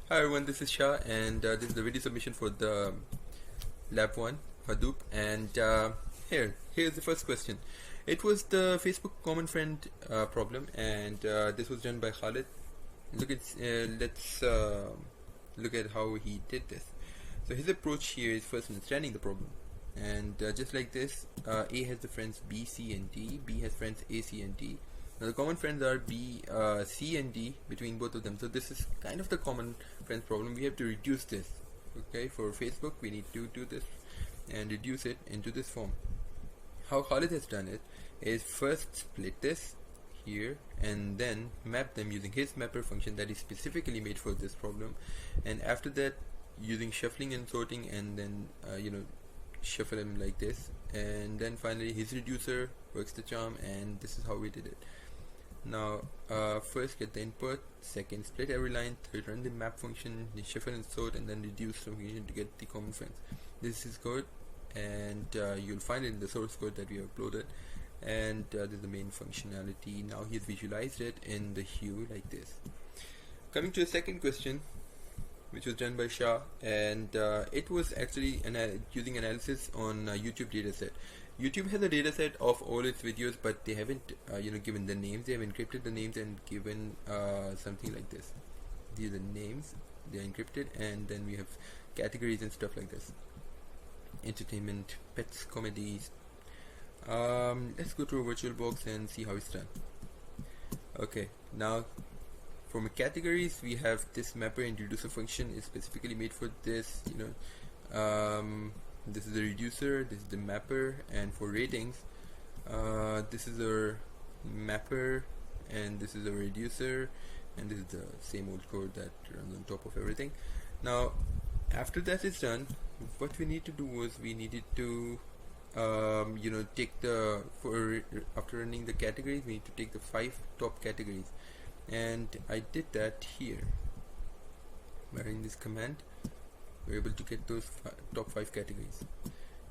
Hi everyone, this is Shah, and this is the video submission for the Lab 1 Hadoop. And here's the first question. It was the Facebook common friend problem, and this was done by Khalid. Let's look at how he did this. So his approach here is first understanding the problem, and just like this, A has the friends B, C, and D. B has friends A, C, and D. Now the common friends are B, C, and D between both of them. So this is kind of the common friends problem. We have to reduce this. Okay, for Facebook, we need to do this and reduce it into this form. How Khalid has done it is first split this here and then map them using his mapper function that is specifically made for this problem, and after that using shuffling and sorting, and then shuffle them like this, and then finally his reducer works the charm, and this is how we did it. Now first get the input, second split every line, third run the map function, then shuffle and sort, and then reduce function to get the common friends. This is good, and you'll find it in the source code that we have uploaded, and this is the main functionality. Now he's visualized it in the hue like this. Coming to the second question, which was done by Shah, and it was actually using analysis on YouTube dataset. YouTube has a dataset of all its videos, but they haven't given the names. They have encrypted the names and given something like this. These are the names, they are encrypted, and then we have categories and stuff like this: entertainment, pets, comedies. Let's go to a VirtualBox and see how it's done. Okay, now from categories we have this mapper and reducer function is specifically made for this. This is the reducer, this is the mapper, and for ratings, this is our mapper, and this is a reducer, and this is the same old code that runs on top of everything. Now after that is done, what we need to do was we needed to take the after running the categories, we need to take the 5 top categories, and I did that here by running this command. We're able to get those top 5 categories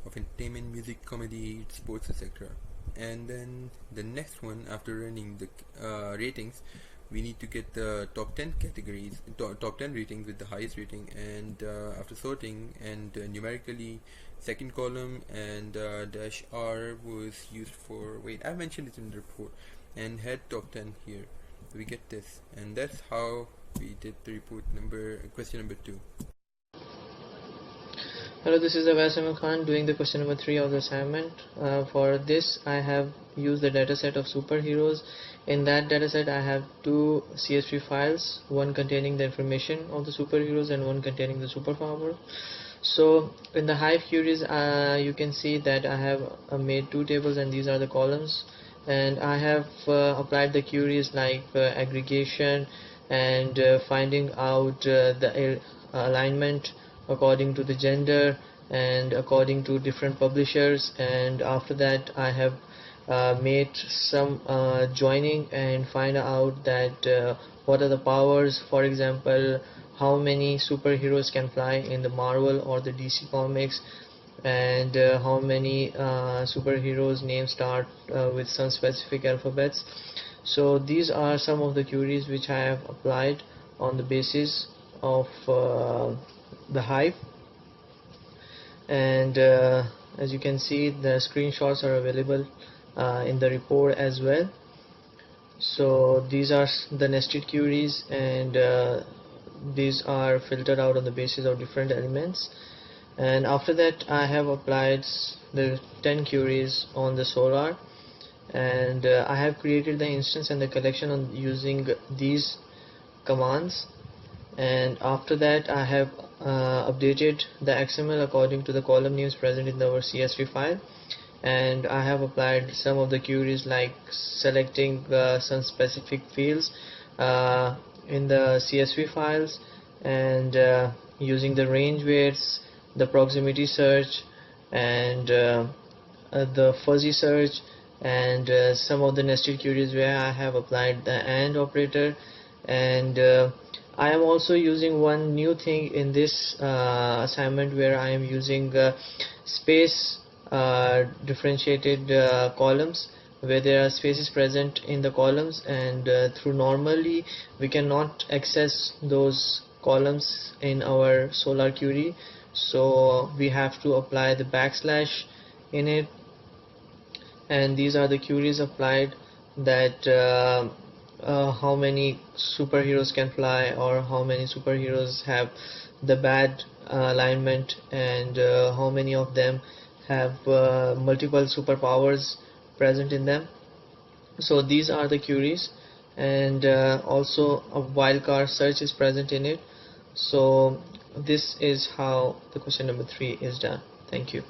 of entertainment, music, comedy, sports, etc. And then the next one, after running the ratings, we need to get the top 10 categories, top 10 ratings with the highest rating, and after sorting and numerically, second column and dash R was used for, I mentioned it in the report, and had top 10 here. We get this, and that's how we did the report question number 2. Hello, this is Abbas Khan doing the question number 3 of the assignment. For this, I have used the dataset of superheroes. In that dataset, I have 2 CSV files, one containing the information of the superheroes and one containing the superpower. So in the Hive queries, you can see that I have made 2 tables, and these are the columns. And I have applied the queries like aggregation and finding out the alignment according to the gender and according to different publishers, and after that I have made some joining and find out that what are the powers. For example, how many superheroes can fly in the Marvel or the DC comics, and how many superheroes names start with some specific alphabets. So these are some of the queries which I have applied on the basis of the Hive, and as you can see, the screenshots are available in the report as well. So these are the nested queries, and these are filtered out on the basis of different elements. And after that, I have applied the 10 queries on the Solar, and I have created the instance and the collection on using these commands. And after that, I have updated the XML according to the column names present in our CSV file, and I have applied some of the queries like selecting some specific fields in the CSV files, and using the range weights, the proximity search, and the fuzzy search, and some of the nested queries where I have applied the AND operator. And I am also using one new thing in this assignment, where I am using space differentiated columns, where there are spaces present in the columns, and through normally we cannot access those columns in our Solar query, so we have to apply the backslash in it, and these are the queries applied, that how many superheroes can fly, or how many superheroes have the bad alignment, and how many of them have multiple superpowers present in them. So these are the queries, and also a wildcard search is present in it. So this is how the question number 3 is done. Thank you.